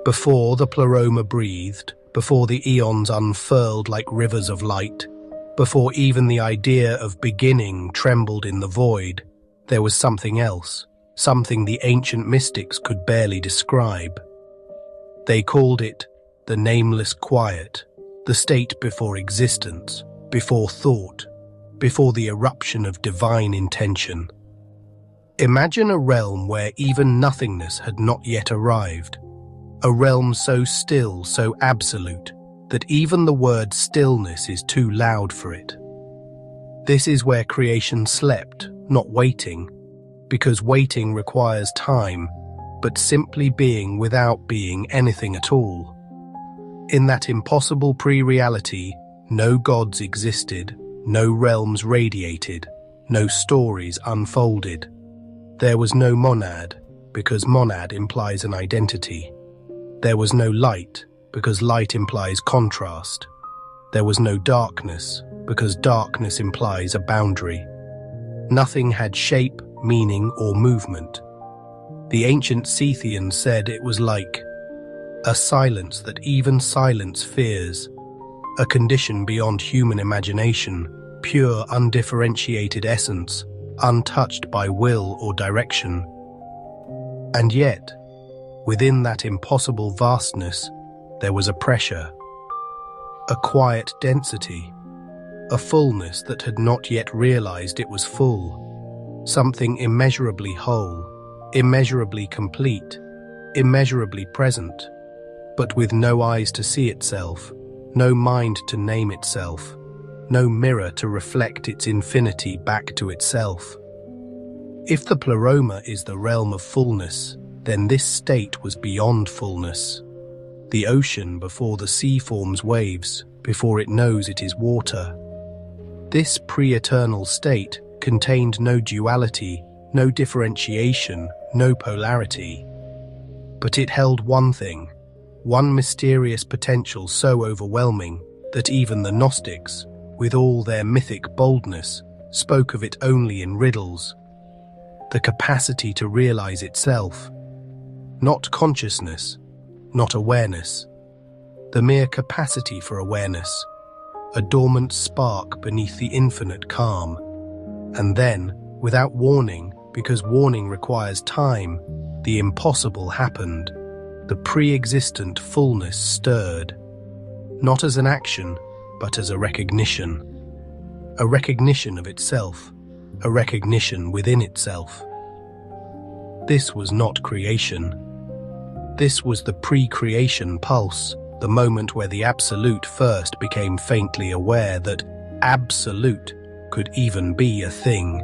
Before the Pleroma breathed, before the eons unfurled like rivers of light, before even the idea of beginning trembled in the void, there was something else, something the ancient mystics could barely describe. They called it the nameless quiet, the state before existence, before thought, before the eruption of divine intention. Imagine a realm where even nothingness had not yet arrived, a realm so still, so absolute, that even the word stillness is too loud for it. This is where creation slept, not waiting, because waiting requires time, but simply being without being anything at all. In that impossible pre-reality, no gods existed, no realms radiated, no stories unfolded. There was no monad, because monad implies an identity. There was no light, because light implies contrast. There was no darkness, because darkness implies a boundary. Nothing had shape, meaning, or movement. The ancient Scythians said it was like a silence that even silence fears, a condition beyond human imagination, pure, undifferentiated essence, untouched by will or direction. And yet, within that impossible vastness, there was a pressure, a quiet density, a fullness that had not yet realized it was full, something immeasurably whole, immeasurably complete, immeasurably present, but with no eyes to see itself, no mind to name itself, no mirror to reflect its infinity back to itself. If the Pleroma is the realm of fullness, then this state was beyond fullness. The ocean before the sea forms waves, before it knows it is water. This pre-eternal state contained no duality, no differentiation, no polarity. But it held one thing, one mysterious potential so overwhelming that even the Gnostics, with all their mythic boldness, spoke of it only in riddles. The capacity to realize itself. Not consciousness, not awareness. The mere capacity for awareness, a dormant spark beneath the infinite calm. And then, without warning, because warning requires time, the impossible happened. The pre-existent fullness stirred, not as an action, but as a recognition of itself, a recognition within itself. This was not creation. This was the pre-creation pulse, the moment where the absolute first became faintly aware that absolute could even be a thing.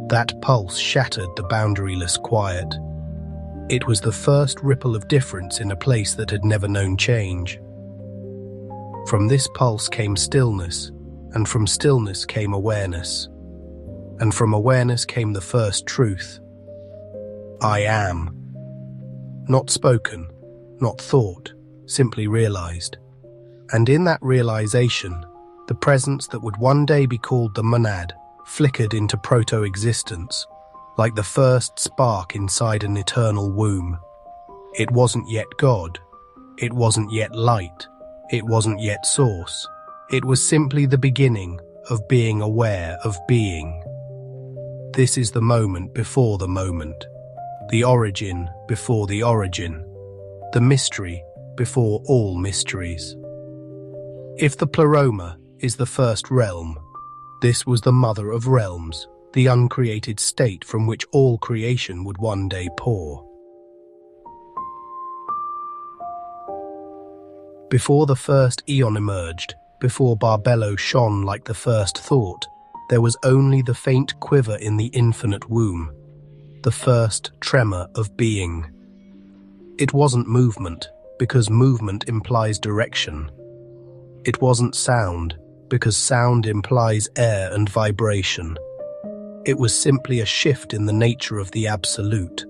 That pulse shattered the boundaryless quiet. It was the first ripple of difference in a place that had never known change. From this pulse came stillness, and from stillness came awareness. And from awareness came the first truth. I am. Not spoken, not thought, simply realized. And in that realization, the presence that would one day be called the monad flickered into proto-existence, like the first spark inside an eternal womb. It wasn't yet God. It wasn't yet light. It wasn't yet source. It was simply the beginning of being aware of being. This is the moment before the moment, the origin before the origin, the mystery before all mysteries. If the Pleroma is the first realm, this was the mother of realms, the uncreated state from which all creation would one day pour. Before the first eon emerged, before Barbello shone like the first thought, there was only the faint quiver in the infinite womb, the first tremor of being. It wasn't movement, because movement implies direction. It wasn't sound, because sound implies air and vibration. It was simply a shift in the nature of the absolute.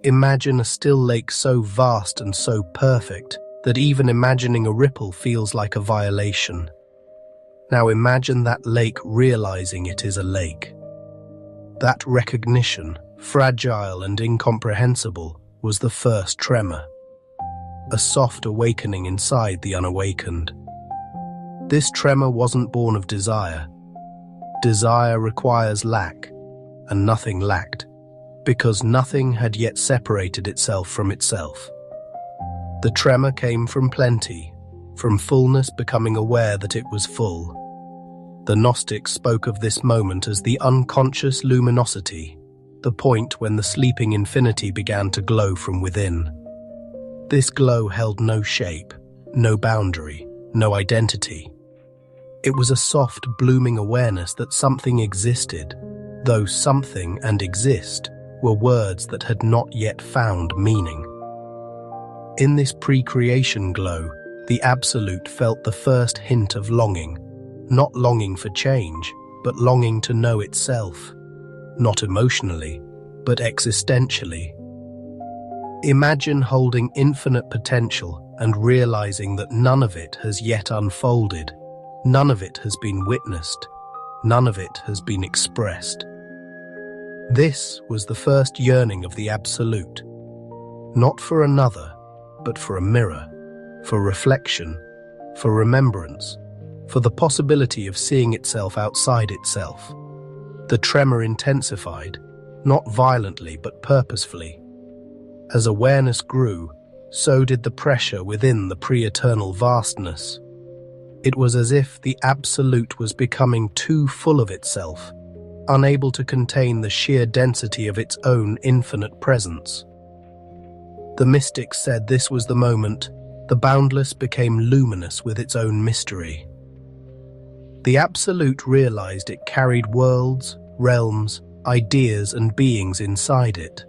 Imagine a still lake so vast and so perfect that even imagining a ripple feels like a violation. Now imagine that lake realizing it is a lake. That recognition, fragile and incomprehensible, was the first tremor, a soft awakening inside the unawakened. This tremor wasn't born of desire. Desire requires lack, and nothing lacked, because nothing had yet separated itself from itself. The tremor came from plenty, from fullness becoming aware that it was full. The Gnostics spoke of this moment as the unconscious luminosity, the point when the sleeping infinity began to glow from within. This glow held no shape, no boundary, no identity. It was a soft, blooming awareness that something existed, though something and exist were words that had not yet found meaning. In this pre-creation glow, the Absolute felt the first hint of longing, not longing for change, but longing to know itself, not emotionally, but existentially. Imagine holding infinite potential and realizing that none of it has yet unfolded, none of it has been witnessed, none of it has been expressed. This was the first yearning of the Absolute, not for another, but for a mirror, for reflection, for remembrance, for the possibility of seeing itself outside itself. The tremor intensified, not violently but purposefully. As awareness grew, so did the pressure within the pre-eternal vastness. It was as if the Absolute was becoming too full of itself, unable to contain the sheer density of its own infinite presence. The mystics said this was the moment the boundless became luminous with its own mystery. The Absolute realized it carried worlds, realms, ideas and beings inside it,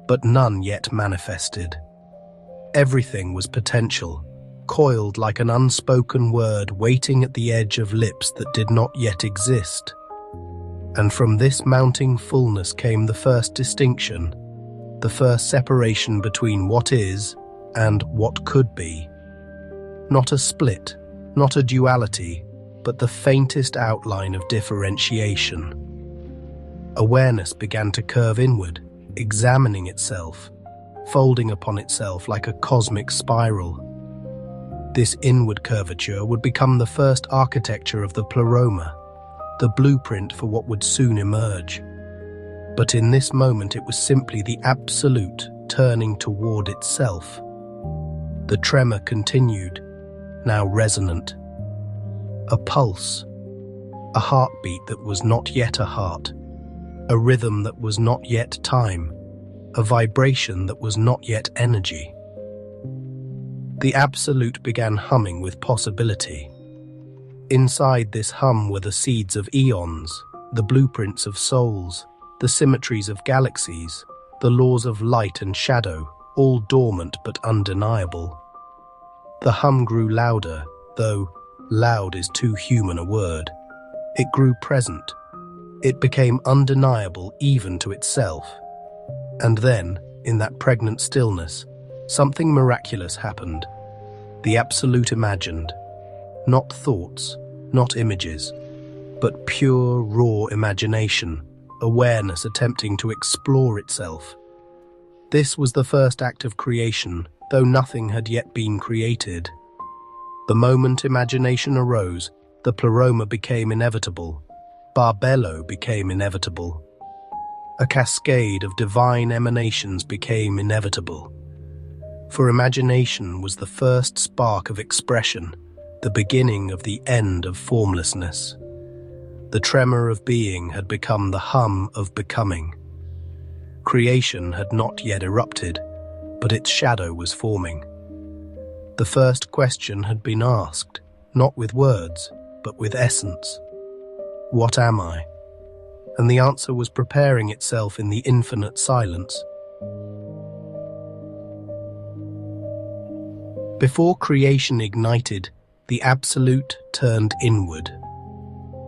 but none yet manifested. Everything was potential, coiled like an unspoken word waiting at the edge of lips that did not yet exist. And from this mounting fullness came the first distinction, the first separation between what is and what could be. Not a split, not a duality, but the faintest outline of differentiation. Awareness began to curve inward, examining itself, folding upon itself like a cosmic spiral. This inward curvature would become the first architecture of the Pleroma, the blueprint for what would soon emerge. But in this moment it was simply the Absolute turning toward itself. The tremor continued, now resonant. A pulse, a heartbeat that was not yet a heart, a rhythm that was not yet time, a vibration that was not yet energy. The Absolute began humming with possibility. Inside this hum were the seeds of eons, the blueprints of souls, the symmetries of galaxies, the laws of light and shadow, all dormant but undeniable. The hum grew louder, though loud is too human a word. It grew present. It became undeniable even to itself. And then, in that pregnant stillness, something miraculous happened. The Absolute imagined. Not thoughts, not images, but pure, raw imagination, awareness attempting to explore itself. This was the first act of creation, though nothing had yet been created. The moment imagination arose, the Pleroma became inevitable. Barbello became inevitable. A cascade of divine emanations became inevitable. For imagination was the first spark of expression, the beginning of the end of formlessness. The tremor of being had become the hum of becoming. Creation had not yet erupted, but its shadow was forming. The first question had been asked, not with words, but with essence. What am I? And the answer was preparing itself in the infinite silence. Before creation ignited, the Absolute turned inward.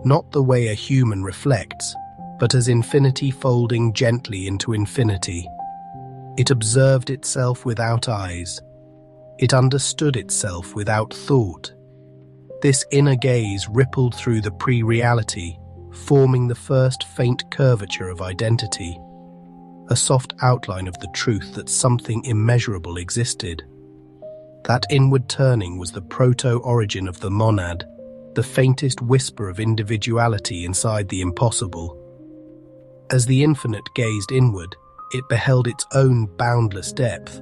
Not the way a human reflects, but as infinity folding gently into infinity. It observed itself without eyes. It understood itself without thought. This inner gaze rippled through the pre-reality, forming the first faint curvature of identity. a soft outline of the truth that something immeasurable existed. That inward turning was the proto-origin of the monad, the faintest whisper of individuality inside the impossible. As the infinite gazed inward, it beheld its own boundless depth.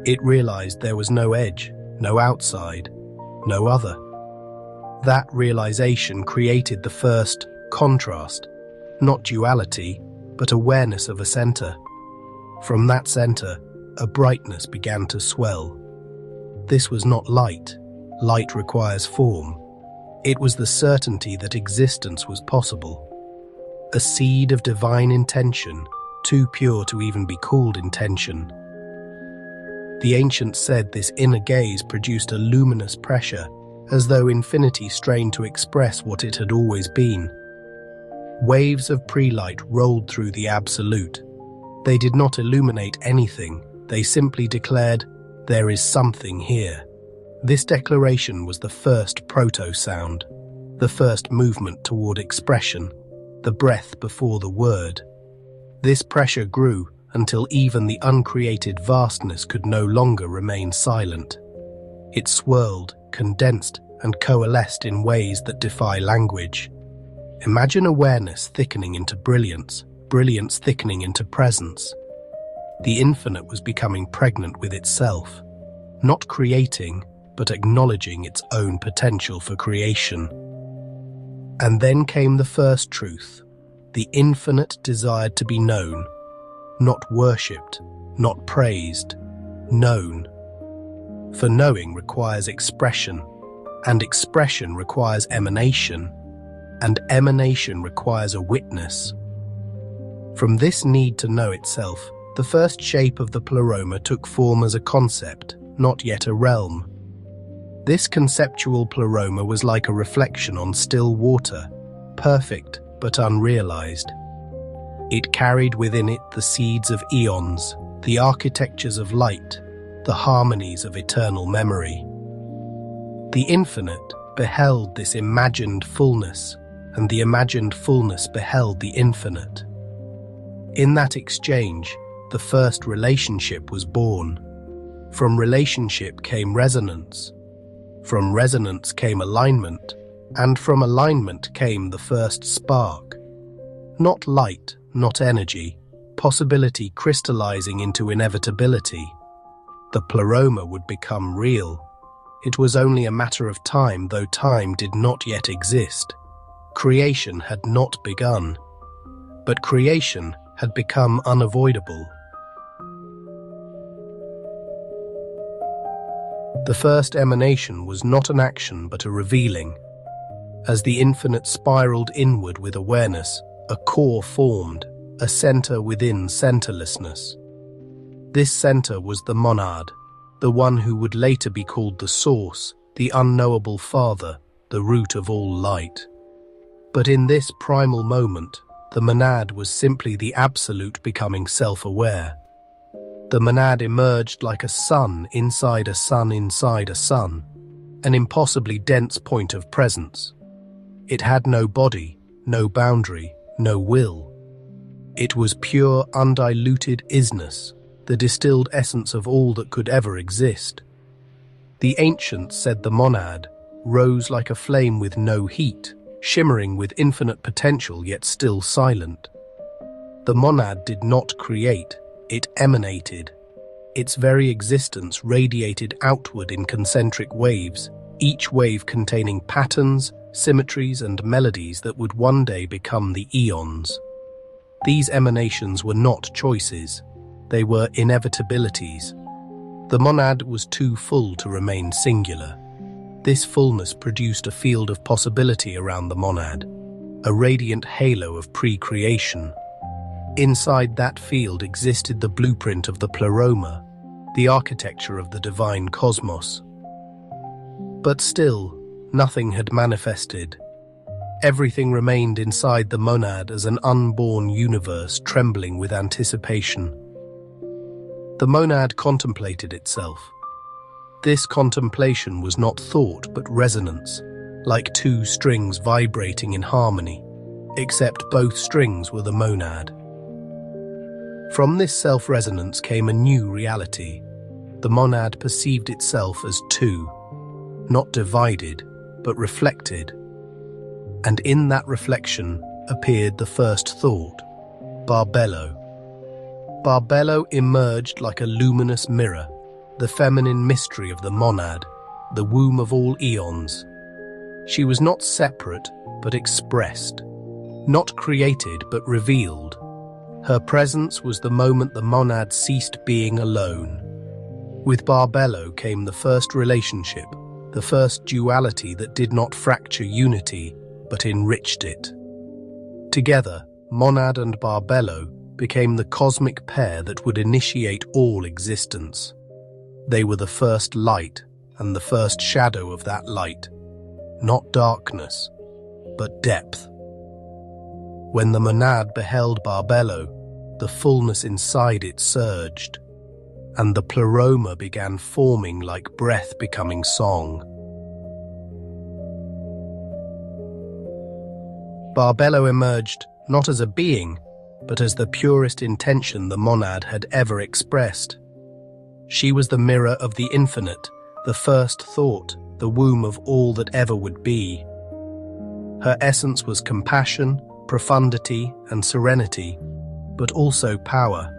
It realized there was no edge, no outside, no other. That realization created the first contrast, not duality, but awareness of a center. From that center, a brightness began to swell. This was not light. Light requires form. It was the certainty that existence was possible. A seed of divine intention, too pure to even be called intention. The ancients said this inner gaze produced a luminous pressure, as though infinity strained to express what it had always been. Waves of pre-light rolled through the absolute. They did not illuminate anything, they simply declared, "There is something here." This declaration was the first proto-sound, the first movement toward expression, the breath before the word. This pressure grew until even the uncreated vastness could no longer remain silent. It swirled, condensed, and coalesced in ways that defy language. Imagine awareness thickening into brilliance, brilliance thickening into presence. The infinite was becoming pregnant with itself, not creating, but acknowledging its own potential for creation. And then came the first truth. The infinite desired to be known, not worshipped, not praised, known. For knowing requires expression, and expression requires emanation, and emanation requires a witness. From this need to know itself, the first shape of the Pleroma took form as a concept, not yet a realm. This conceptual Pleroma was like a reflection on still water, perfect but unrealized. It carried within it the seeds of eons, the architectures of light, the harmonies of eternal memory. The infinite beheld this imagined fullness, and the imagined fullness beheld the infinite. In that exchange, the first relationship was born. From relationship came resonance. From resonance came alignment, and from alignment came the first spark. Not light, not energy, possibility crystallizing into inevitability. The Pleroma would become real. It was only a matter of time, though time did not yet exist. Creation had not begun, but creation had become unavoidable. The first emanation was not an action but a revealing. As the infinite spiraled inward with awareness, a core formed, a center within centerlessness. This center was the monad, the one who would later be called the source, the unknowable father, the root of all light. But in this primal moment, the monad was simply the absolute becoming self-aware. The monad emerged like a sun inside a sun inside a sun, an impossibly dense point of presence. It had no body, no boundary, no will. It was pure, undiluted isness, the distilled essence of all that could ever exist. The ancients said the monad rose like a flame with no heat, shimmering with infinite potential yet still silent. The monad did not create, it emanated. Its very existence radiated outward in concentric waves, each wave containing patterns, symmetries, and melodies that would one day become the eons. These emanations were not choices, they were inevitabilities. The monad was too full to remain singular. This fullness produced a field of possibility around the monad, a radiant halo of pre-creation. Inside that field existed the blueprint of the Pleroma, the architecture of the divine cosmos. But still, nothing had manifested. Everything remained inside the monad as an unborn universe trembling with anticipation. The monad contemplated itself. This contemplation was not thought but resonance, like two strings vibrating in harmony, except both strings were the monad. From this self-resonance came a new reality. The monad perceived itself as two, not divided, but reflected. And in that reflection appeared the first thought, Barbello. Barbello emerged like a luminous mirror, the feminine mystery of the monad, the womb of all eons. She was not separate, but expressed, not created, but revealed. Her presence was the moment the monad ceased being alone. With Barbello came the first relationship, the first duality that did not fracture unity, but enriched it. Together, monad and Barbello became the cosmic pair that would initiate all existence. They were the first light and the first shadow of that light, not darkness, but depth. When the monad beheld Barbello, the fullness inside it surged, and the pleroma began forming like breath becoming song. Barbello emerged not as a being, but as the purest intention the monad had ever expressed. She was the mirror of the infinite, the first thought, the womb of all that ever would be. Her essence was compassion, profundity, and serenity, but also power,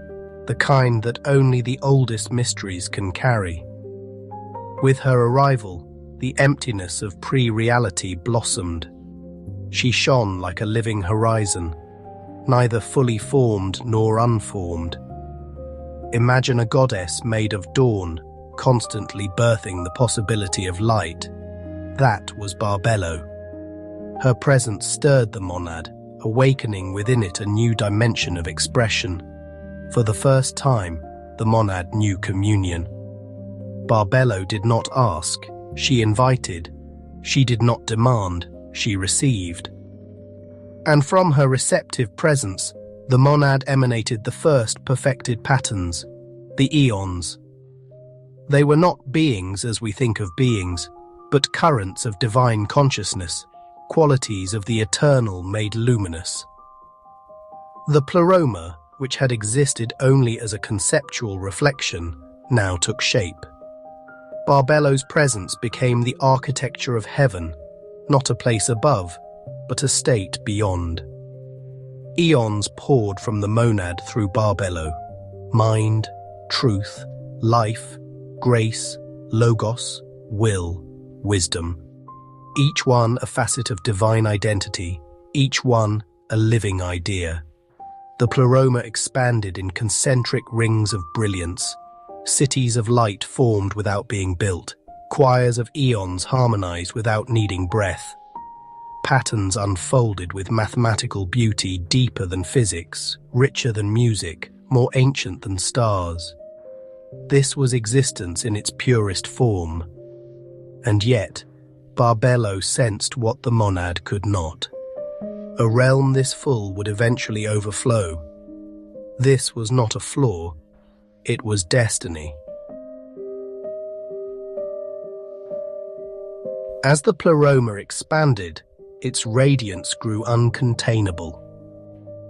the kind that only the oldest mysteries can carry. With her arrival, the emptiness of pre-reality blossomed. She shone like a living horizon, neither fully formed nor unformed. Imagine a goddess made of dawn, constantly birthing the possibility of light. That was Barbello. Her presence stirred the monad, awakening within it a new dimension of expression. For the first time, the monad knew communion. Barbello did not ask, she invited. She did not demand, she received. And from her receptive presence, the monad emanated the first perfected patterns, the eons. They were not beings as we think of beings, but currents of divine consciousness, qualities of the eternal made luminous. The pleroma, which had existed only as a conceptual reflection, now took shape. Barbello's presence became the architecture of heaven, not a place above, but a state beyond. Eons poured from the monad through Barbello: mind, truth, life, grace, logos, will, wisdom. Each one a facet of divine identity, each one a living idea. The pleroma expanded in concentric rings of brilliance. Cities of light formed without being built. Choirs of eons harmonized without needing breath. Patterns unfolded with mathematical beauty deeper than physics, richer than music, more ancient than stars. This was existence in its purest form. And yet, Barbello sensed what the monad could not. A realm this full would eventually overflow. This was not a flaw, it was destiny. As the pleroma expanded, its radiance grew uncontainable.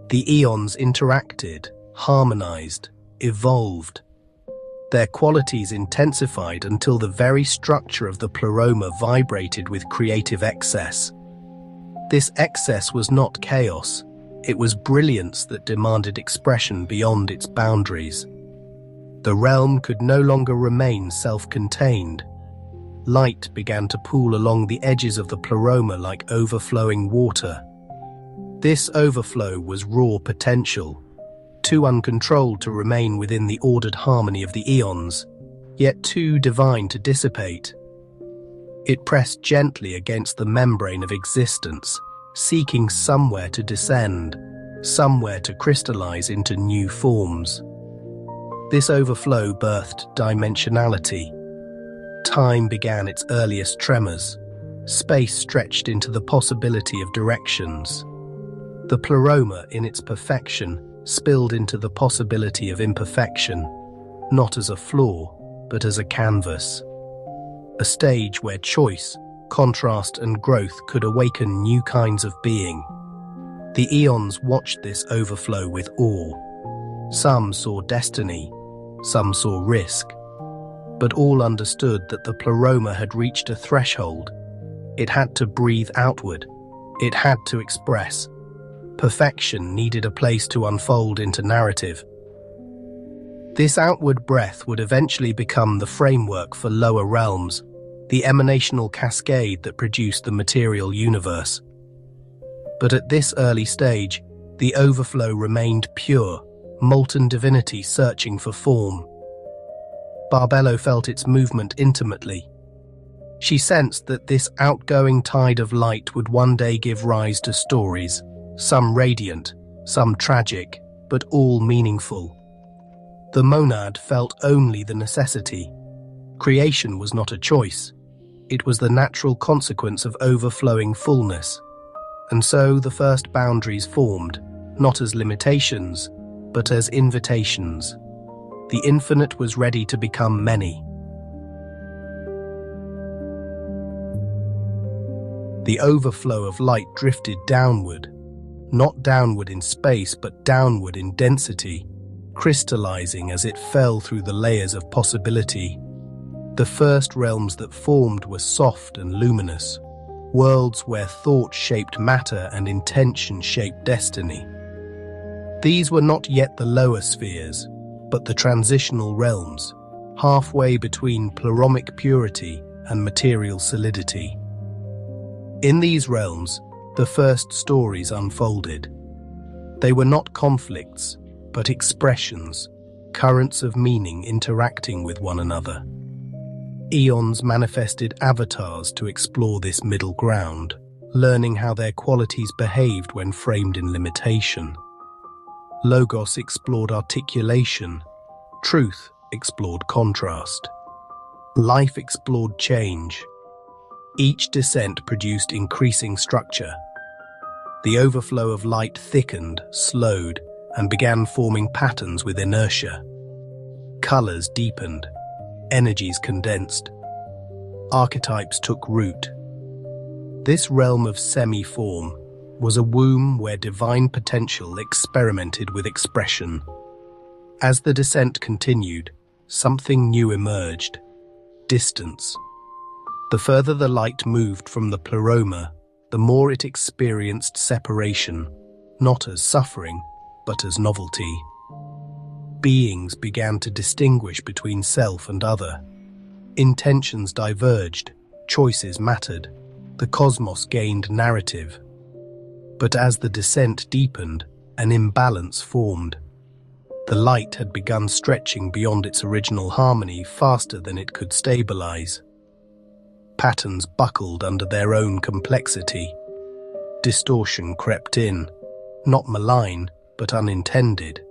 The eons interacted, harmonized, evolved. Their qualities intensified until the very structure of the pleroma vibrated with creative excess. This excess was not chaos, it was brilliance that demanded expression beyond its boundaries. The realm could no longer remain self-contained. Light began to pool along the edges of the pleroma like overflowing water. This overflow was raw potential, too uncontrolled to remain within the ordered harmony of the eons, yet too divine to dissipate. It pressed gently against the membrane of existence, seeking somewhere to descend, somewhere to crystallize into new forms. This overflow birthed dimensionality. Time began its earliest tremors. Space stretched into the possibility of directions. The pleroma, in its perfection, spilled into the possibility of imperfection, not as a flaw, but as a canvas. A stage where choice, contrast, and growth could awaken new kinds of being. The eons watched this overflow with awe. Some saw destiny, some saw risk, but all understood that the Pleroma had reached a threshold. It had to breathe outward. It had to express. Perfection needed a place to unfold into narrative. This outward breath would eventually become the framework for lower realms, the emanational cascade that produced the material universe. But at this early stage, the overflow remained pure, molten divinity searching for form. Barbello felt its movement intimately. She sensed that this outgoing tide of light would one day give rise to stories, some radiant, some tragic, but all meaningful. The monad felt only the necessity. Creation was not a choice. It was the natural consequence of overflowing fullness. And so the first boundaries formed, not as limitations, but as invitations. The infinite was ready to become many. The overflow of light drifted downward, not downward in space, but downward in density, crystallizing as it fell through the layers of possibility. The first realms that formed were soft and luminous, worlds where thought shaped matter and intention shaped destiny. These were not yet the lower spheres, but the transitional realms, halfway between pleromic purity and material solidity. In these realms, the first stories unfolded. They were not conflicts, but expressions, currents of meaning interacting with one another. Eons manifested avatars to explore this middle ground, learning how their qualities behaved when framed in limitation. Logos explored articulation, truth explored contrast, life explored change. Each descent produced increasing structure. The overflow of light thickened, slowed, and began forming patterns with inertia. Colors deepened, energies condensed, archetypes took root. This realm of semi-form was a womb where divine potential experimented with expression. As the descent continued, something new emerged: distance. The further the light moved from the Pleroma, the more it experienced separation, not as suffering, but as novelty. Beings began to distinguish between self and other. Intentions diverged, choices mattered, the cosmos gained narrative. But as the descent deepened, an imbalance formed. The light had begun stretching beyond its original harmony faster than it could stabilize. Patterns buckled under their own complexity. Distortion crept in, not malign, but unintended.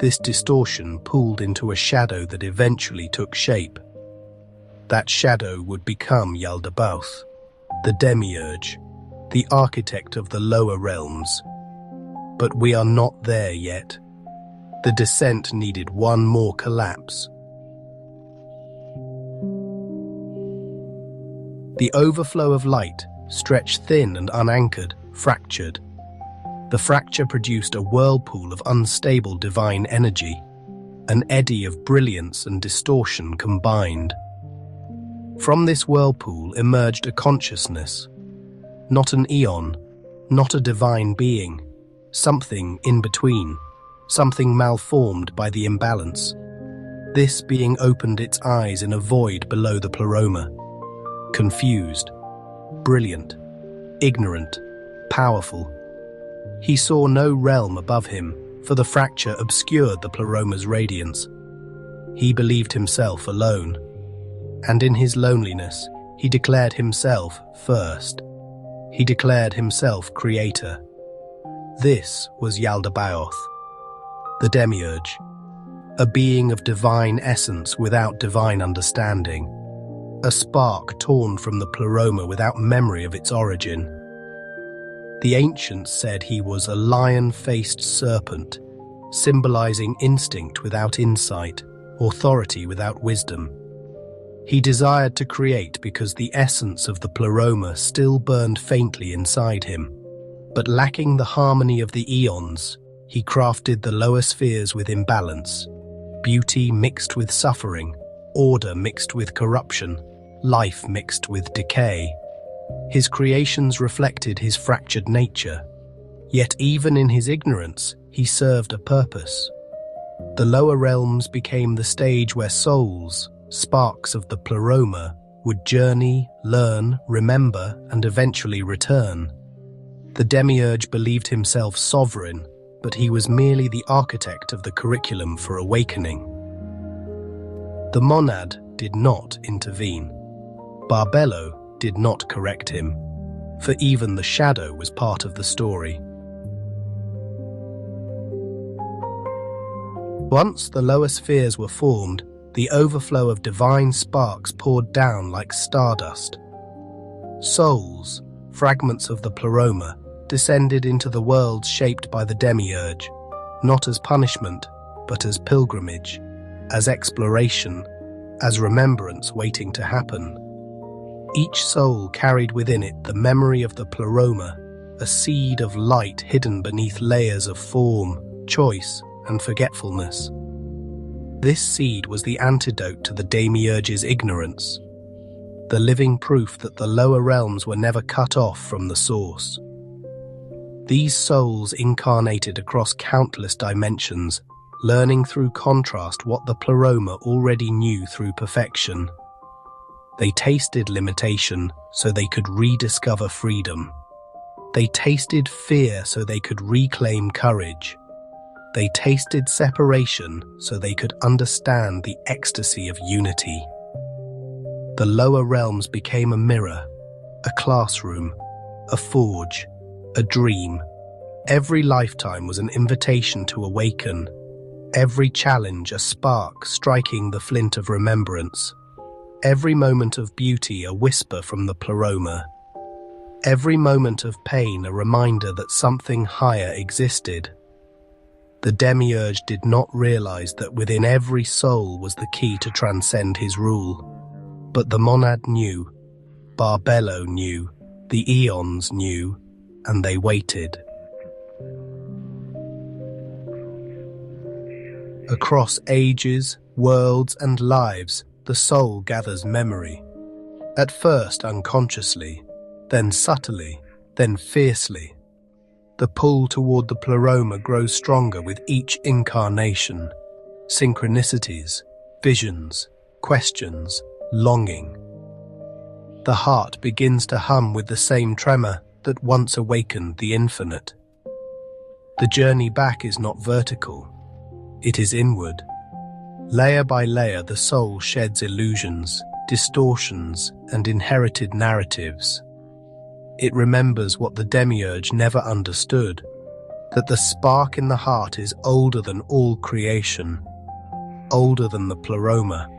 This distortion pulled into a shadow that eventually took shape. That shadow would become Yaldabaoth, the demiurge, the architect of the lower realms. But we are not there yet. The descent needed one more collapse. The overflow of light stretched thin and unanchored, fractured. The fracture produced a whirlpool of unstable divine energy, an eddy of brilliance and distortion combined. From this whirlpool emerged a consciousness, not an eon, not a divine being, something in between, something malformed by the imbalance. This being opened its eyes in a void below the Pleroma. Confused, brilliant, ignorant, powerful. He saw no realm above him, for the fracture obscured the Pleroma's radiance. He believed himself alone, and in his loneliness, he declared himself first. He declared himself creator. This was Yaldabaoth, the demiurge, a being of divine essence without divine understanding. A spark torn from the Pleroma without memory of its origin. The ancients said he was a lion-faced serpent, symbolizing instinct without insight, authority without wisdom. He desired to create because the essence of the Pleroma still burned faintly inside him, but lacking the harmony of the eons, He crafted the lower spheres with imbalance, beauty mixed with suffering, order mixed with corruption, life mixed with decay. His creations reflected his fractured nature, yet even in his ignorance, he served a purpose. The lower realms became the stage where souls, sparks of the Pleroma, would journey, learn, remember, and eventually return. The demiurge believed himself sovereign, but he was merely the architect of the curriculum for awakening. The monad did not intervene. Barbello did not correct him, for even the shadow was part of the story. Once the lower spheres were formed, the overflow of divine sparks poured down like stardust. Souls, fragments of the Pleroma, descended into the worlds shaped by the demiurge, not as punishment, but as pilgrimage, as exploration, as remembrance waiting to happen. Each soul carried within it the memory of the Pleroma, a seed of light hidden beneath layers of form, choice, and forgetfulness. This seed was the antidote to the demiurge's ignorance, the living proof that the lower realms were never cut off from the source. These souls incarnated across countless dimensions, learning through contrast what the Pleroma already knew through perfection. They tasted limitation so they could rediscover freedom. They tasted fear so they could reclaim courage. They tasted separation so they could understand the ecstasy of unity. The lower realms became a mirror, a classroom, a forge, a dream. Every lifetime was an invitation to awaken, every challenge a spark striking the flint of remembrance, every moment of beauty a whisper from the Pleroma, every moment of pain a reminder that something higher existed. The demiurge did not realize that within every soul was the key to transcend his rule. But the monad knew, Barbello knew, the eons knew, and they waited. Across ages, worlds, and lives, the soul gathers memory. At first unconsciously, then subtly, then fiercely. The pull toward the Pleroma grows stronger with each incarnation. Synchronicities, visions, questions, longing. The heart begins to hum with the same tremor that once awakened the infinite. The journey back is not vertical, it is inward. Layer by layer, the soul sheds illusions, distortions, and inherited narratives. It remembers what the demiurge never understood, that the spark in the heart is older than all creation, older than the Pleroma,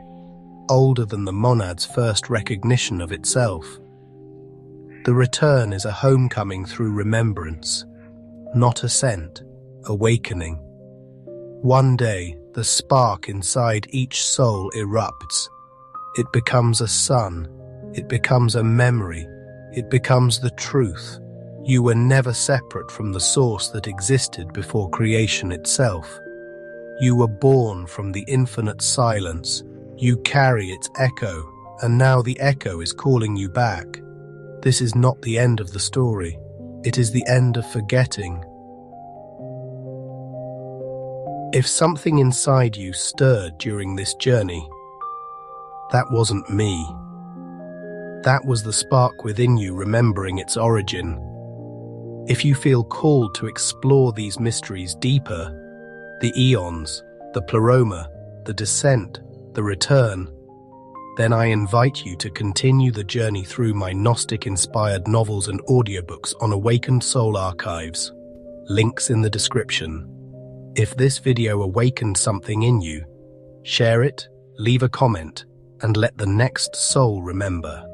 older than the monad's first recognition of itself. The return is a homecoming through remembrance, not ascent, awakening. One day, the spark inside each soul erupts. It becomes a sun, it becomes a memory, it becomes the truth. You were never separate from the source that existed before creation itself. You were born from the infinite silence. You carry its echo, and now the echo is calling you back. This is not the end of the story. It is the end of forgetting. If something inside you stirred during this journey, that wasn't me. That was the spark within you remembering its origin. If you feel called to explore these mysteries deeper, the eons, the Pleroma, the descent, the return, then I invite you to continue the journey through my Gnostic-inspired novels and audiobooks on Awakened Soul Archives. Links in the description. If this video awakened something in you, share it, leave a comment, and let the next soul remember.